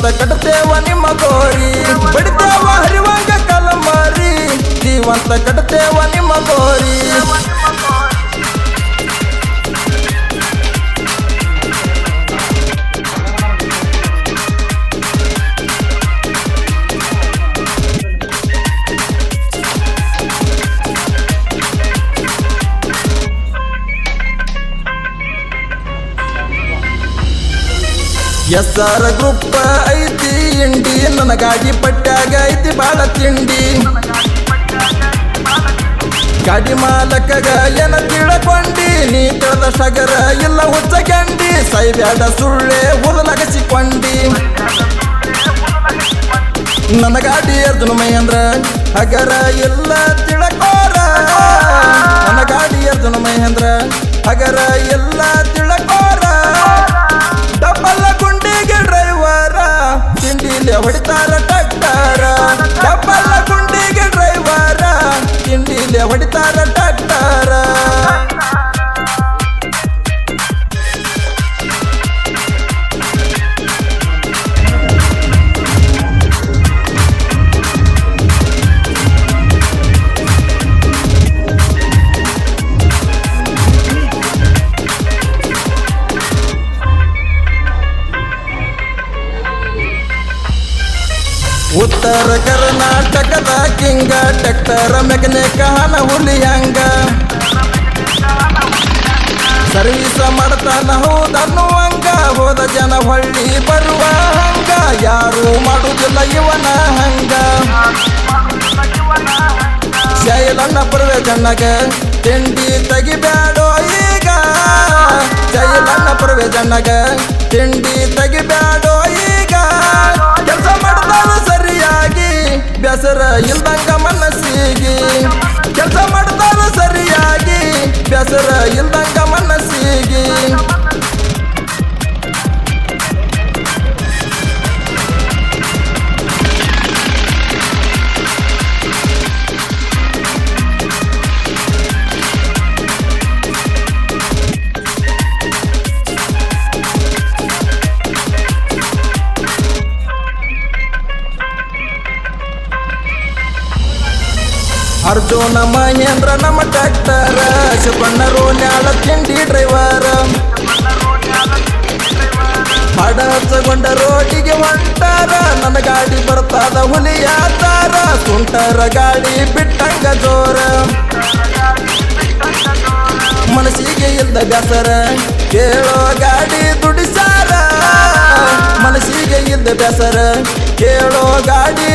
ಜೀವಂತ ಕಟ್ತೇವ ನಿಮ್ಮ ಗೋರಿ ಬಡಿತೇವ ಹರಿವಂಗ ಕಲಮಾರಿ ಜೀವಂತ ಕಟ್ತೇವ ನಿಮ್ಮ ಗೋರಿ ಎಸ್ಆರ್ ಗ್ರೂಪ್ ಐತಿ ಇಂಡಿ ನನ್ನ ಗಾಡಿ ಪಟ್ಟ್ಯಾಗ ಐತಿ ಬಾಳ ತಿಂಡಿ ಗಾಡಿ ಮಾಲಕಗ ಏನ ತಿಳಕೊಂಡಿ ನೀ ತಿಳಿದ ಸಗರ ಇಲ್ಲ ಹುಚ್ಚ ಗಂಡಿ ಸೈಬ್ಯಾಡ ಸುಳ್ಳೆ ಹುದಲಗಸಿಕೊಂಡಿ ನನ್ನ ಗಾಡಿ ಅರ್ಜುನ ಮಹೇಂದ್ರ ಹಗರ ಇಲ್ಲ ತಿಳಕೋರ ನನ್ನ ಗಾಡಿ ಅರ್ಜುನ ಮಹೇಂದ್ರ ಹಗರ ಇಲ್ಲ ತಿಳಕೋರ ಡಬ್ಬಲ್ಲ ಗುಂಡಿಗೆ ಡ್ರೈವರ ತಿಂಡಿಲೆ ಹೊಡಿತಾರ ಟ್ಯಾಕ್ಟರ ಡಬ್ಬಲ್ಲ ಗುಂಡಿಗೆ ಡ್ರೈವರ ತಿಂಡಿಲೆ ಹೊಡಿತಾರ ಟ್ಯಾಕ್ಟರ ಉತ್ತರ ಕರ್ನಾಟಕದ ಕಿಂಗ ಟ್ಯಾಕ್ಟರ್ ಮೆಕ್ಯಾನಿಕ್ ಹನ ಹುಲಿಯಂಗ ಸರ್ವಿಸ ಮಾಡ್ತಾನ ಹೌದನ್ನುವಂಗ ಹೋದ ಜನ ಹೊಳ್ಳಿ ಬರುವ ಹಂಗ ಯಾರು ಮಾಡುವುದಿಲ್ಲ ಇವನ ಹಂಗ ಶೈಲಣ್ಣ ಪರ್ವೆ ಜಣ್ಣಗ ತಿಂಡಿ ತೆಗಿಬ್ಯಾಡೋ ಈಗ ಶೈಲಣ್ಣ ಪರ್ವೆ ಜಣ್ಣಗ ತಿಂಡಿ ತೆಗಿಬ್ಯಾಡೋ ಈಗ ಕೆಲಸ ಮಾಡ್ತಾರ ಸರಿಯಾಗಿ ಬೇಸರ ಇಲ್ದಂಗ ಮನಸ್ಸಿಗೆ ಕೆಲಸ ಮಾಡ್ತಾರ ಸರಿಯಾಗಿ ಬೇಸರ ಇಲ್ದಂಗ ಮನಸ್ಸಿಗೆ ಅರ್ಜುನ ಮಹೇಂದ್ರ ನಮ್ಮ ಟ್ಯಾಕ್ಟರ ಶಿವಣ್ಣರು ನ್ಯಾಳ ತಿಂಡಿ ಡ್ರೈವರ ಹಾಡ ಹಚ್ಚಗೊಂಡ ರೋಡಿಗೆ ಹೊಂಟಾರ ನನ್ನ ಗಾಡಿ ಬರ್ತದ ಹುಲಿಯ ತಾರ ಸುಂಟರ ಗಾಡಿ ಬಿಟ್ಟಂಗ ಜೋರ ಮನಸ್ಸಿಗೆ ಇಲ್ದ ಬ್ಯಾಸರ ಕೇಳೋ ಗಾಡಿ ದುಡಿಸಾರ ಮನಸ್ಸಿಗೆ ಇಲ್ದ ಬ್ಯಾಸರ ಕೇಳೋ ಗಾಡಿ